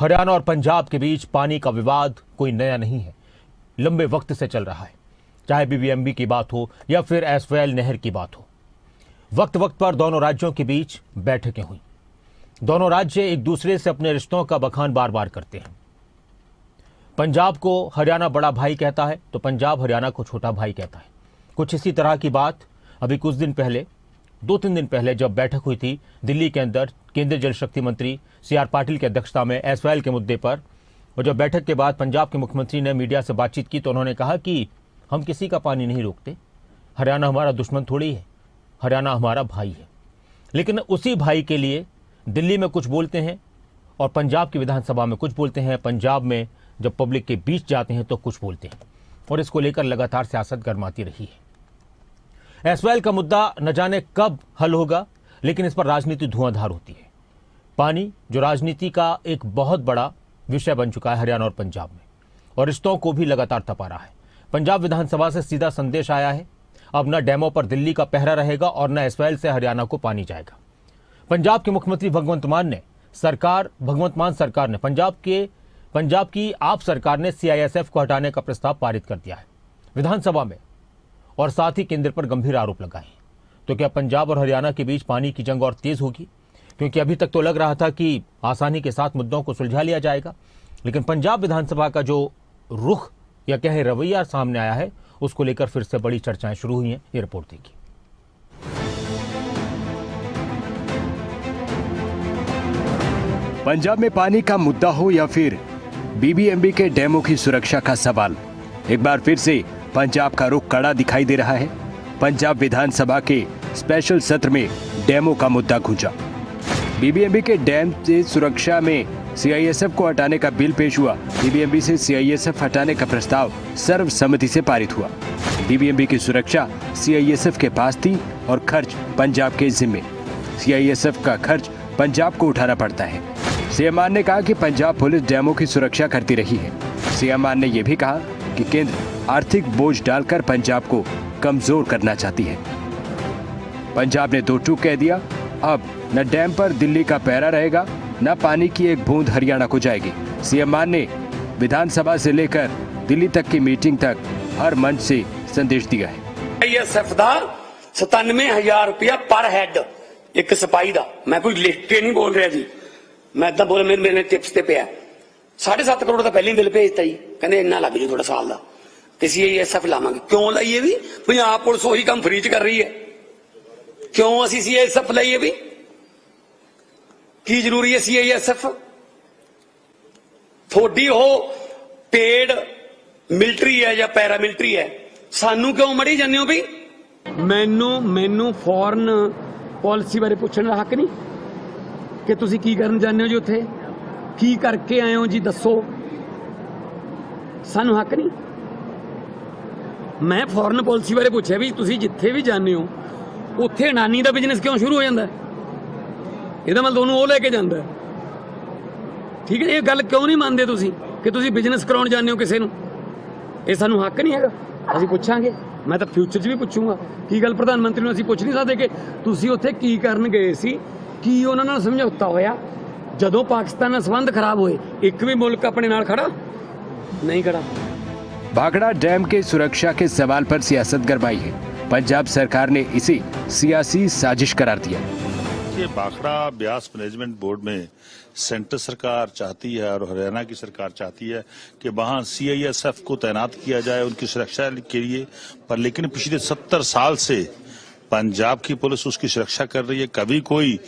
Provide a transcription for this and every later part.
हरियाणा और पंजाब के बीच पानी का विवाद कोई नया नहीं है, लंबे वक्त से चल रहा है। चाहे बीबीएमबी की बात हो या फिर एसवाल नहर की बात हो, वक्त वक्त पर दोनों राज्यों के बीच बैठकें हुई। दोनों राज्य एक दूसरे से अपने रिश्तों का बखान बार बार करते हैं। पंजाब को हरियाणा बड़ा भाई कहता है तो पंजाब हरियाणा को छोटा भाई कहता है। कुछ इसी तरह की बात अभी कुछ दिन पहले, 2-3 दिन पहले जब बैठक हुई थी दिल्ली के अंदर केंद्रीय जल शक्ति मंत्री CR पाटिल की अध्यक्षता में एसवाल के मुद्दे पर, और जब बैठक के बाद पंजाब के मुख्यमंत्री ने मीडिया से बातचीत की तो उन्होंने कहा कि हम किसी का पानी नहीं रोकते, हरियाणा हमारा दुश्मन थोड़ी है, हरियाणा हमारा भाई है। लेकिन उसी भाई के लिए दिल्ली में कुछ बोलते हैं और पंजाब की विधानसभा में कुछ बोलते हैं, पंजाब में जब पब्लिक के बीच जाते हैं तो कुछ बोलते हैं, और इसको लेकर लगातार सियासत गर्माती रही है। एसवाल का मुद्दा न जाने कब हल होगा, लेकिन इस पर राजनीति धुआंधार होती है। पानी जो राजनीति का एक बहुत बड़ा विषय बन चुका है हरियाणा और पंजाब में, और रिश्तों को भी लगातार तपा रहा है। पंजाब विधानसभा से सीधा संदेश आया है, अब न डैमों पर दिल्ली का पहरा रहेगा और न एसवाल से हरियाणा को पानी जाएगा। पंजाब के मुख्यमंत्री भगवंत मान सरकार ने पंजाब की आप सरकार ने CISF को हटाने का प्रस्ताव पारित कर दिया है विधानसभा में, और साथ ही केंद्र पर गंभीर आरोप लगाए हैं। तो क्या पंजाब और हरियाणा के बीच पानी की जंग और तेज होगी? क्योंकि अभी तक तो लग रहा था कि आसानी के साथ मुद्दों को सुलझा लिया जाएगा, लेकिन पंजाब विधानसभा का जो रुख या कहे रवैया सामने आया है, उसको लेकर फिर से बड़ी चर्चाएं शुरू हुई हैं। ये रिपोर्ट देखिए। पंजाब में पानी का मुद्दा हो या फिर बीबीएमबी के डैमों की सुरक्षा का सवाल, एक बार फिर से पंजाब का रुख कड़ा दिखाई दे रहा है। पंजाब विधानसभा के स्पेशल सत्र में डैमों का मुद्दा गूंजा। बीबीएमबी के डैम से सुरक्षा में CISF को हटाने का बिल पेश हुआ। बीबीएमबी से CISF हटाने का प्रस्ताव सर्वसम्मति से पारित हुआ। बीबीएमबी की सुरक्षा CISF के पास थी और खर्च पंजाब के जिम्मे। CISF का खर्च पंजाब को उठाना पड़ता है। CM मान ने कहा कि पंजाब पुलिस डैमों की सुरक्षा करती रही है। CM मान ने यह भी कहा कि केंद्र आर्थिक बोझ डालकर पंजाब को कमजोर करना चाहती है। पंजाब ने दो टूक कह दिया, अब न डैम पर दिल्ली का पहरा रहेगा, न पानी की एक बूंद हरियाणा को जाएगी। CM मान ने विधानसभा से लेकर दिल्ली तक की मीटिंग तक हर मंच से संदेश दिया है। CISF ਦਾ 97,000 रुपया पर हेड एक सिपाही ਦਾ, मैं कोई लिख के नहीं बोल रहा जी, मैं इदा बोल मेरे टिप्स ते पिया 7.5 करोड़ का पहले बिल भेजता जी, कहते इन्ना लग जू थोड़ा साल का, किसी CISF लावांगे। क्यों लाइए भी? पंजाब पुलिस वही काम फ्री च कर रही है, क्यों असी CISF लाइए भी? की जरूरी है CISF? थोड़ी हो पेड मिलिट्री है या पैरा मिलिट्री है, सानू क्यों मड़ी जाने हो भी? मैनू फॉरन पॉलिसी बारे पूछने का हक नहीं कि तुसी की करन जाने हो जी, उत्थे की करके आए हो जी, दसो, सानू हक नहीं। मैं फॉरन पॉलिसी बारे पूछा भी तुसी जिथे भी जाने हो उत्थे अडानी का बिजनेस क्यों शुरू हो जाता है? ਇਹਦਾ मतलब ਉਹਨੂੰ ਉਹ ਲੈ ਕੇ ਜਾਂਦਾ, ठीक है। ये गल क्यों नहीं मानते तुसी कि तुसी बिजनेस कराउण जाने हो किसी ਨੂੰ? ਇਹ ਸਾਨੂੰ हक नहीं हैगा। ਅਸੀਂ ਪੁੱਛਾਂਗੇ, मैं तो फ्यूचर 'ਚ भी ਪੁੱਛੂੰਗਾ। ਕੀ ਗੱਲ ਪ੍ਰਧਾਨ ਮੰਤਰੀ ਨੂੰ ਅਸੀਂ ਪੁੱਛ ਨਹੀਂ ਸਕਦੇ ਕਿ ਤੁਸੀਂ ਉੱਥੇ ਕੀ ਕਰਨ ਗਏ ਸੀ, ਕੀ ਉਹਨਾਂ ਨਾਲ ਸਮਝੌਤਾ ਹੋਇਆ? ਜਦੋਂ ਪਾਕਿस्तान ਨਾਲ ਸੰਬੰਧ ਖਰਾਬ ਹੋਏ ਇੱਕ ਵੀ ਮੁਲਕ ਆਪਣੇ ਨਾਲ ਖੜਾ नहीं खड़ा। भाखड़ा डैम के सुरक्षा के सवाल पर सियासत गरमाई है। पंजाब सरकार ने इसे सियासी साजिश करार दिया। भाखड़ा ब्यास मैनेजमेंट बोर्ड में सेंटर सरकार चाहती है और हरियाणा की सरकार चाहती है कि वहां CISF को तैनात किया जाए उनकी सुरक्षा के लिए, पर लेकिन पिछले 70 साल से पंजाब की पुलिस उसकी सुरक्षा कर रही है, कभी कोई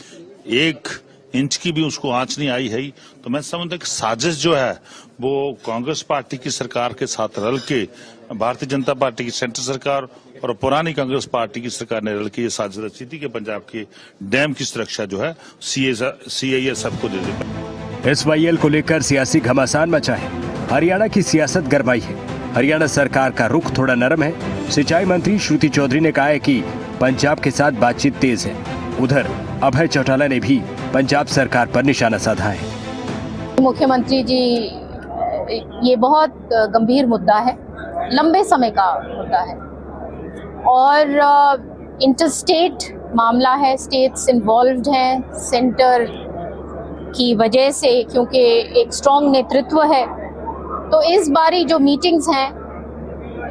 1 इंच की भी उसको आंच नहीं आई है। तो मैं समझता कि साजिश जो है वो कांग्रेस पार्टी की सरकार के साथ रल के, भारतीय जनता पार्टी की सेंटर सरकार और पुरानी कांग्रेस पार्टी की सरकार ने रल के ये साजिश रची थी कि पंजाब के डैम की सुरक्षा जो है CISF को दे दी। SYL को लेकर सियासी घमासान मचा है। हरियाणा की सियासत गरमाई है। हरियाणा सरकार का रुख थोड़ा नरम है। सिंचाई मंत्री श्रुति चौधरी ने कहा है कि पंजाब के साथ बातचीत तेज है। उधर अभय चौटाला ने भी पंजाब सरकार पर निशाना साधा है। मुख्यमंत्री जी, ये बहुत गंभीर मुद्दा है, लंबे समय का मुद्दा है और इंटरस्टेट मामला है, स्टेट्स इन्वॉल्व्ड हैं, सेंटर की वजह से, क्योंकि एक स्ट्रॉन्ग नेतृत्व है, तो इस बारी जो मीटिंग्स हैं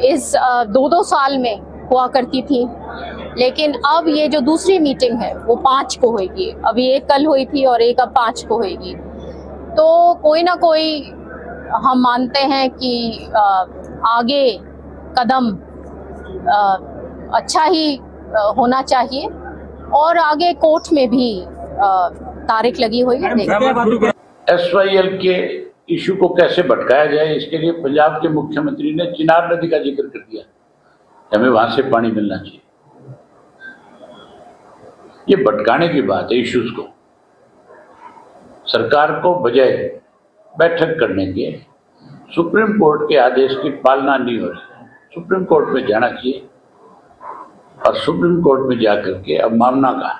इस 2-2 साल में हुआ करती थी, लेकिन अब ये जो दूसरी मीटिंग है वो 5 को होगी। अभी एक कल हुई थी और एक अब 5 को होगी। तो कोई ना कोई हम मानते हैं कि आगे कदम अच्छा ही होना चाहिए और आगे कोर्ट में भी तारीख लगी हुई है। SYL के इशू को कैसे भटकाया जाए, इसके लिए पंजाब के मुख्यमंत्री ने चिनाब नदी का जिक्र कर दिया, हमें वहां से पानी मिलना चाहिए। ये भटकाने की बात है इश्यूज को। सरकार को बजाय बैठक करने के सुप्रीम कोर्ट के आदेश की पालना नहीं हो रही, सुप्रीम कोर्ट में जाना चाहिए और सुप्रीम कोर्ट में जाकर के अब मामला का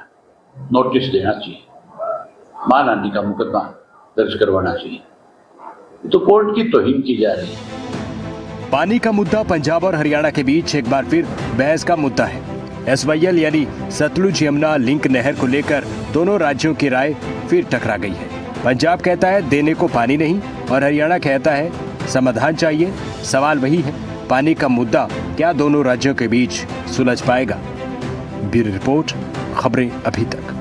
नोटिस देना चाहिए, मानहानि का मुकदमा दर्ज करवाना चाहिए। तो कोर्ट की तौहीन की जा रही है। पानी का मुद्दा पंजाब और हरियाणा के बीच एक बार फिर बहस का मुद्दा है। SYL यानी सतलुज यमुना लिंक नहर को लेकर दोनों राज्यों की राय फिर टकरा गई है। पंजाब कहता है देने को पानी नहीं और हरियाणा कहता है समाधान चाहिए। सवाल वही है, पानी का मुद्दा क्या दोनों राज्यों के बीच सुलझ पाएगा? ब्यूरो रिपोर्ट, खबरें अभी तक।